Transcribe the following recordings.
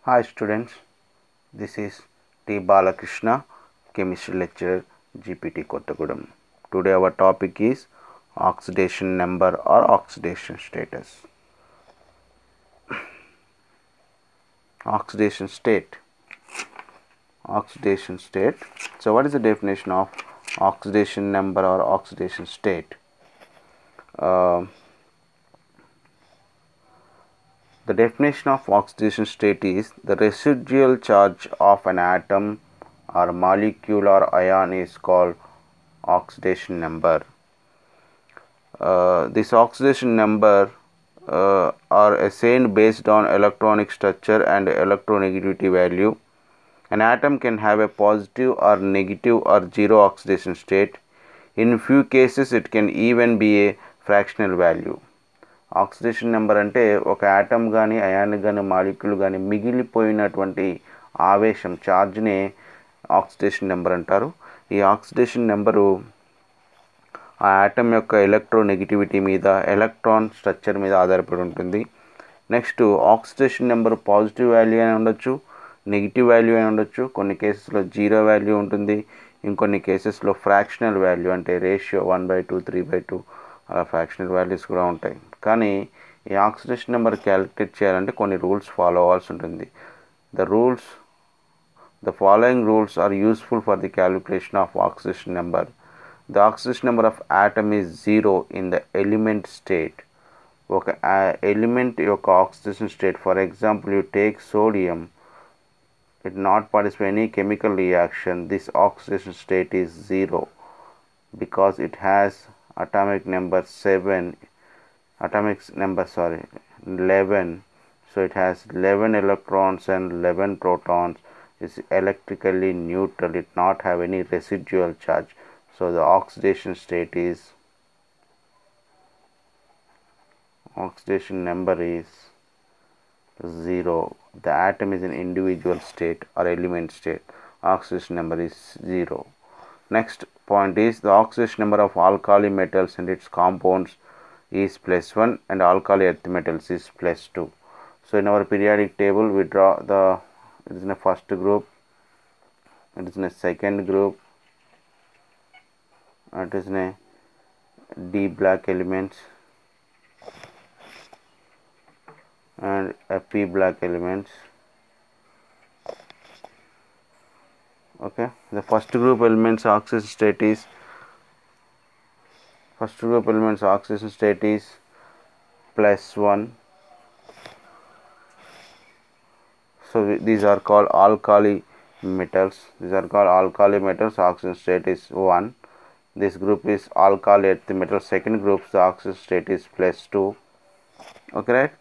Hi students, this is T. Balakrishna, Chemistry Lecturer, GPT Kottagudem. Today our topic is oxidation number or oxidation status. Oxidation state. Oxidation state. So what is the definition of oxidation number or oxidation state? The definition of oxidation state is the residual charge of an atom or molecule or ion is called oxidation number. This oxidation number are assigned based on electronic structure and electronegativity value. An atom can have a positive or negative or zero oxidation state. In few cases it can even be a fractional value. Oxidation number అంటే ఒక atom కానీ ion కానీ molecule కానీ మిగిలిపోయినటువంటి ఆవేశం ఛార్జ్ని oxidation number అంటారు. ఈ oxidation number ఆ atom యొక్క ఎలక్ట్రోనెగటివిటీ మీద ఎలక్ట్రాన్ స్ట్రక్చర్ మీద ఆధారపడి ఉంటుంది. Next oxidation number positive value అని ఉండొచ్చు, నెగిటివ్ వాల్యూ అని ఉండొచ్చు. కొన్ని కేసెస్లో జీరో వాల్యూ ఉంటుంది, ఇంకొన్ని కేసెస్లో ఫ్రాక్షనల్ వాల్యూ అంటే రేషియో 1/2 3/2 అలా ఫ్రాక్షనల్ వాల్యూస్ కూడా ఉంటాయి. కానీ ఈ ఆక్సిడేషన్ నెంబర్ క్యాలిక్యులేట్ చేయాలంటే కొన్ని రూల్స్ ఫాలో అవ్వాల్సి ఉంటుంది. The following rules are useful for the calculation of oxidation number. The oxidation number of atom is 0 in the element state. ఒక ఎలిమెంట్ యొక్క oxidation state, for example you take sodium, it not participate in any chemical reaction, this oxidation state is 0 because it has atomic number 11, so it has 11 electrons and 11 protons, is electrically neutral, it not have any residual charge, so the oxidation state is oxidation number is 0. The atom is an individual state or element state, oxidation number is 0. Next point is the oxidation number of alkali metals and its compounds is +1 and alkali earth metals is +2. So in our periodic table we draw it is in a first group, it is in a second group, it is in a D black elements and a P black elements. Okay, the first group elements oxidation state is +1. So these are called alkali metals. Oxidation state is 1. This group is alkali earth metal. Second group, the oxidation state is +2. Okay, right?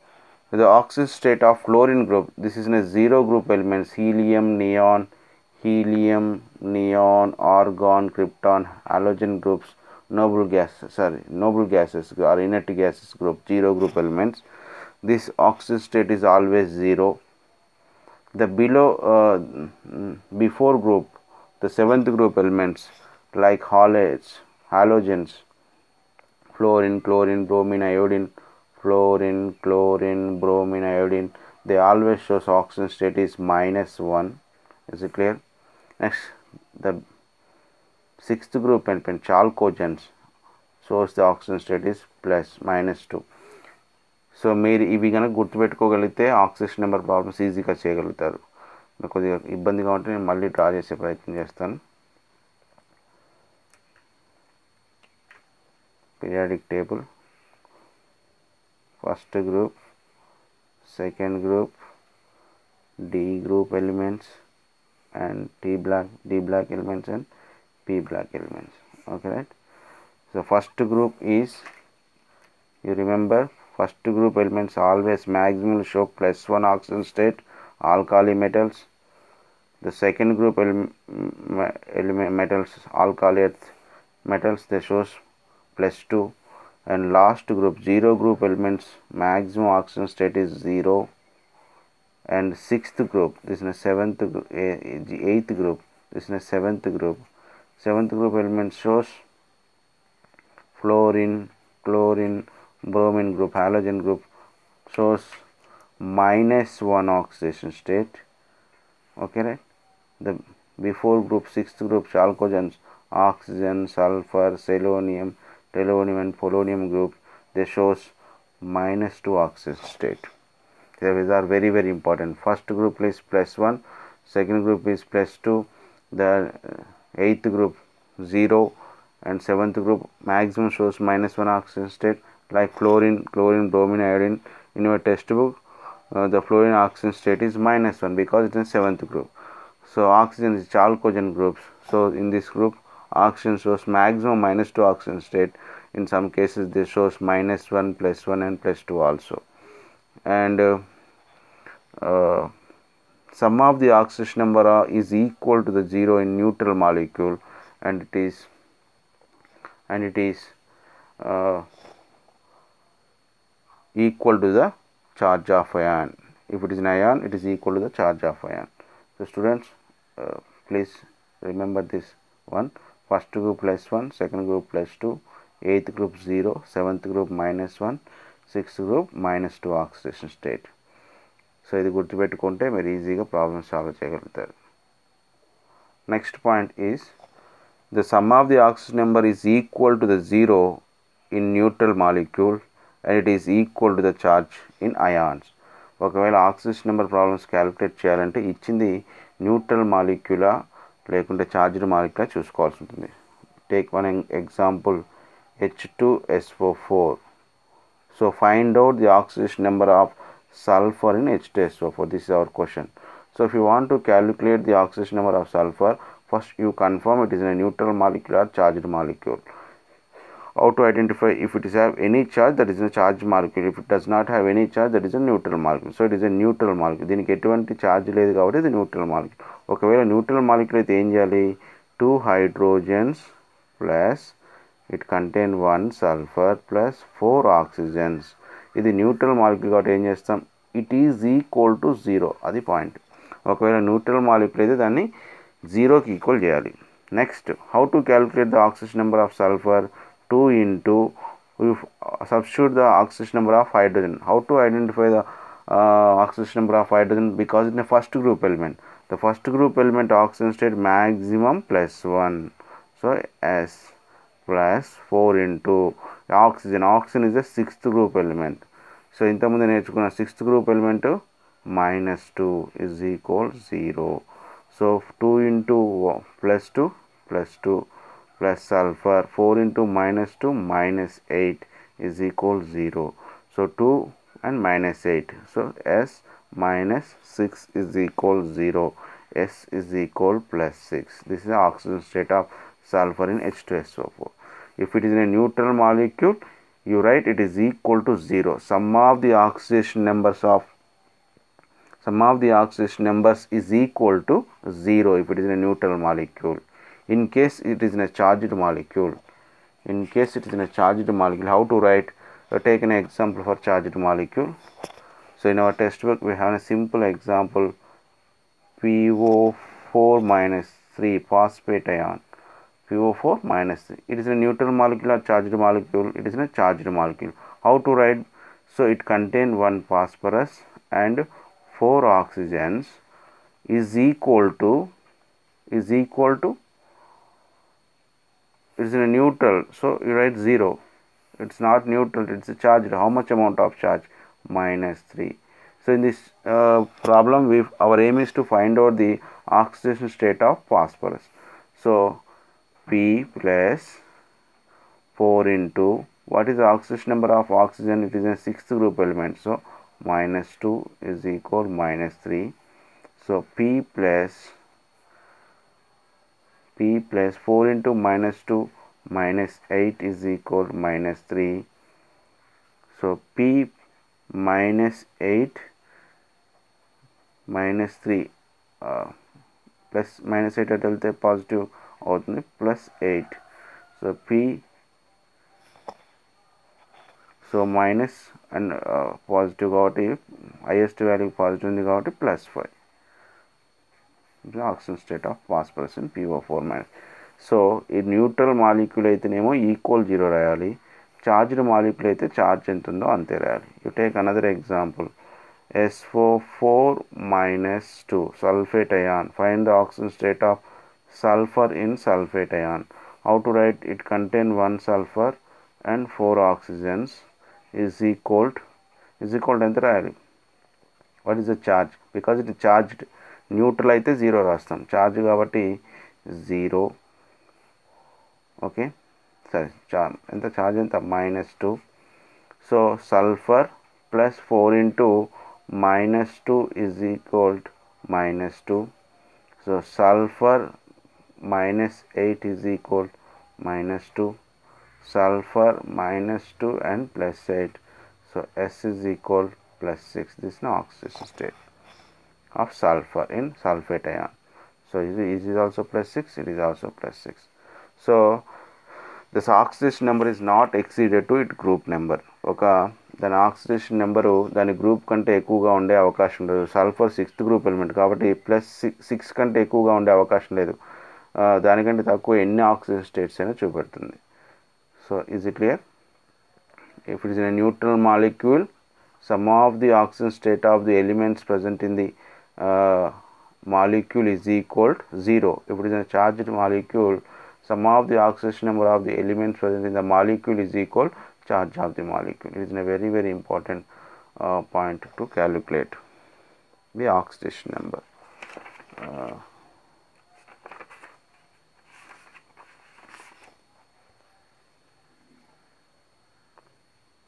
The oxidation state of fluorine group, this is in a 0 group elements, helium, neon, argon, krypton, halogen groups, noble gases or inert gases group, 0 group elements. This oxidation state is always 0. The before group, the 7th group elements like halogens, fluorine, chlorine, bromine, iodine, they always shows oxidation state is -1. Is it clear? Next, the 6th group element chalcogens shows the oxidation state is -2. So మీరు ఇవి కనుక గుర్తుపెట్టుకోగలిగితే oxidation number problems ఈజీగా చేయగలుగుతారు. నాకు కొద్దిగా ఇబ్బందిగా ఉంటే నేను మళ్ళీ డ్రా చేసే ప్రయత్నం చేస్తాను. Periodic table, first group, second group, D group elements and D black elements and P black elements. Okay, right? So first group is, you remember, first group elements always maximum show +1 oxidation state, alkali metals. The second group metals, alkali earth metals, they shows +2. And last group, 0 group elements, maximum oxidation state is 0. And 6th group, this is a 8th group, this is a 7th group. 7th group element shows fluorine, chlorine, bromine group, halogen group shows -1 oxidation state. Okay, right? The before group, sixth group chalcogens, oxygen, sulfur, selenium, tellurium and polonium group, they shows -2 oxidation state. These are very very important. First group is +1, second group is +2, the eighth group 0, and seventh group maximum shows -1 oxidation state, like fluorine, bromine, iodine. In your textbook, the fluorine oxidation state is -1 because it is seventh group. So oxygen is chalcogen groups. So in this group, oxygen shows maximum -2 oxidation state. In some cases, this shows -1, +1 and +2 also. And sum of the oxidation number is equal to the 0 in neutral molecule, and it is equal to the charge of ion. If it is an ion, it is equal to the charge of ion. So students, please remember this one. First group +1, second group +2, eighth group 0, seventh group -1, sixth group -2 oxidation state. So ఇది గుర్తుపెట్టుకుంటే మీరు ఈజీగా problem solve చేయగలుగుతారు. Next point is the sum of the oxygen number is equal to the 0 in neutral molecule and it is equal to the charge in ions. ఒకవేళ oxygen number problems calculate చేయాలంటే ఇచ్చింది neutral మాలిక్యూలా లేకుంటే charged మాలిక్యూలా చూసుకోవాల్సి ఉంటుంది. Take one example, H2SO4. So find out the oxygen number of sulfur in H2SO4. This is our question. So if you want to calculate the oxidation number of sulfur, first you confirm it is a neutral molecule or charged molecule. How to identify if it is have any charge, that is a charged molecule. If it does not have any charge, that is a neutral molecule. So it is a neutral molecule. దీనికి ఎటువంటి charge లేదు కాబట్టి ఇది neutral molecule. ఒకవేళ neutral molecule అయితే ఏం చేయాలి? 2 hydrogens plus it contain 1 sulfur plus 4 oxygens. ఇది న్యూట్రల్ మాలిక్యూల్ కాబట్టి ఏం చేస్తాం? It is equal to 0. అది పాయింట్. ఒకవేళ న్యూట్రల్ మాలిక్యూల్ అయితే దాన్ని 0కి ఈక్వల్ చేయాలి. Next, how to calculate the oxygen number of sulphur? 2 into substitute the oxidation number of hydrogen. How to identify the oxidation number of hydrogen? Because in the first group element, the first group element oxidation state maximum +1. So S plus 4 into oxygen. Oxygen is the sixth group element. So ఇంతకుముందు నేర్చుకున్న sixth group element -2 is equal 0. So 2 into +2 plus sulfur, 4 into -2 -8 is equal 0. So 2 and -8. So S minus 6 is equal 0. S is equal +6. This is the oxidation state of sulfur in H2SO4. If it is in a neutral molecule, you write it is equal to 0. Sum of the oxidation numbers is equal to 0 if it is in a neutral molecule. In case it is in a charged molecule, how to write? Take an example for charged molecule. So in our textbook we have a simple example, PO4-3 phosphate ion. PO4-3. It is a neutral molecule or charged molecule? It is a charged molecule. How to write? So it contains 1 phosphorus and 4 oxygens is equal to it is in a neutral, so you write 0. It's not neutral, it's a charged. How much amount of charge? -3. So in this problem, our aim is to find out the oxidation state of phosphorus. So P plus 4 into, what is the oxidation number of oxygen? It is a sixth group element, so -2 is equal -3. So P plus 4 into -2 -8 is equal -3. So P -8 -3 plus -8 at వెళ్తే positive అవుతుంది, +8. So P, so minus and positive కాబట్టి highest value positive ఉంది కాబట్టి +5. Oxygen state of phosphorus in PO4-. So ఈ neutral molecule అయితేనేమో equal 0 రాయాలి, charged molecule అయితే charge ఎంత ఉందో అంతే రాయాలి. You take another example, SO4 minus 2 sulfate ion. Find the oxidation state of sulfur in sulfate ion. How to write? It contain 1 sulfur and 4 oxygens is equal to ఎంత రాయాలి? What is the charge? Because it is charged, neutral అయితే 0 రాస్తాం, charge కాబట్టి 0. Okay, సరే, ఎంత charge ఎంత -2. So sulfur plus 4 into -2 is equal to -2. So sulfur -8 is equal to -2. Sulfur -2 and +8. So S is equal +6. This is the oxidation state of sulfur in sulfate ion. So is it also +6? It is also +6. So this oxidation number is not exceeded to its group number. దాని oxidation number దాని group కంటే ఎక్కువగా ఉండే అవకాశం లేదు. Sulphur 6th group element కాబట్టి +6 కంటే ఎక్కువగా ఉండే అవకాశం లేదు. దానికంటే తక్కువ ఎన్ని ఆక్సిజన్ స్టేట్స్ అయినా చూపెడుతుంది. So is it clear? If it is in a neutral molecule, sum of the oxidation state of the elements present in the molecule is equal to 0. If it is in a charged molecule, sum of the oxidation number of the elements present in the molecule is equal to charge of the molecule. It is a very, very important point to calculate the oxidation number.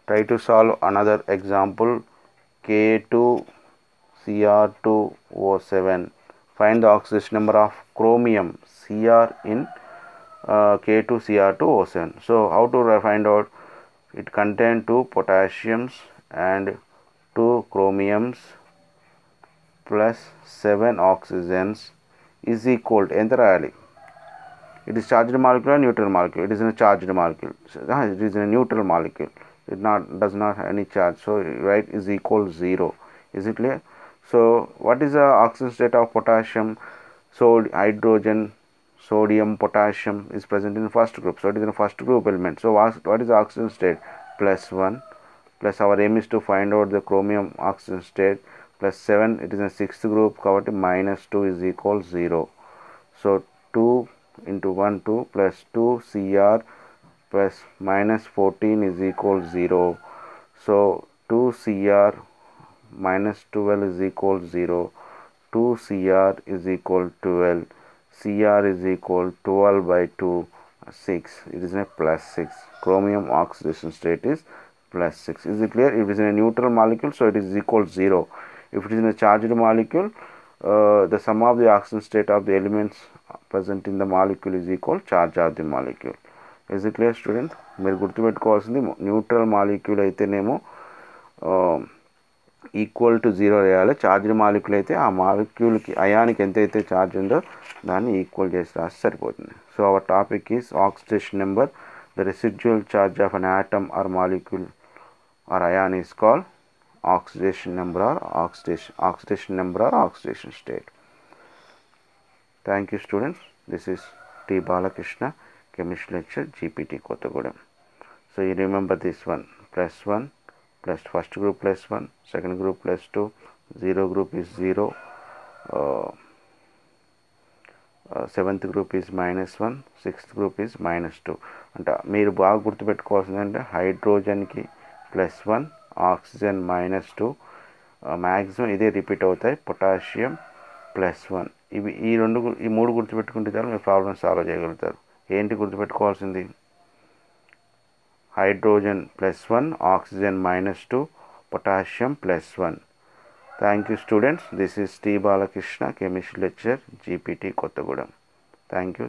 Try to solve another example. K2Cr2O7. Find the oxidation number of chromium Cr in K2Cr2O7. So how to find out? It contains 2 potassiums and 2 chromiums plus 7 oxygens is equal to ఎంత రాయాలి? It is charged molecule or neutral molecule? It is in a charged molecule. It is in a neutral molecule. It does not have any charge. So right is equal to 0. Is it clear? So what is the oxidation state of potassium? So hydrogen, sodium, potassium is present in the first group. So it is in the first group element. So what is the oxidation state? +1. Plus our aim is to find out the chromium oxidation state. +7. It is in the 6th group. కాబట్టి -2 is equal to 0. So 2 into 1 2 plus 2 Cr plus -14 is equal to 0. So 2 Cr minus 12 is equal to 0. 2 Cr is equal to 12. Cr is equal to 12 by 2, 6. It is a +6. Chromium oxidation state is +6. Is it clear? If it is in a neutral molecule, so it is equal to 0. If it is in a charged molecule, the sum of the oxidation state of the elements present in the molecule is equal to charge of the molecule. Is it clear, student? మీరు గుర్తుపెట్టుకోవాల్సింది, neutral molecule అయితేనేమో equal to 0 వేయాలి. Charged molecule అయితే ఆ మాలిక్యూల్కి అయానికి ఎంతైతే charge ఉందో దాన్ని equal చేసి రాస్తే సరిపోతుంది. So our topic is oxidation number. The residual charge of an atom or molecule or ion is called oxidation number or oxidation state. Thank you, students. This is T. Balakrishna, chemistry lecture, GPT Kottagudem. So you remember this one, +1 plus first group +1, second group +2, 0 group is 0, 7th group is -1, 6th group is -2. అంటే మీరు బాగా గుర్తుపెట్టుకోవాల్సిందంటే హైడ్రోజన్కి +1, oxygen -2, maximum ఇదే repeat అవుతాయి. Potassium +1. ఈ మూడు గుర్తుపెట్టుకుంటే చాలు మీరు ప్రాబ్లమ్ సాల్వ్ చేయగలుగుతారు. ఏంటి గుర్తుపెట్టుకోవాల్సింది? Hydrogen +1, oxygen -2, potassium +1. Thank you, students. This is T. Balakrishna, chemistry lecture, GPT Kottagudem. Thank you.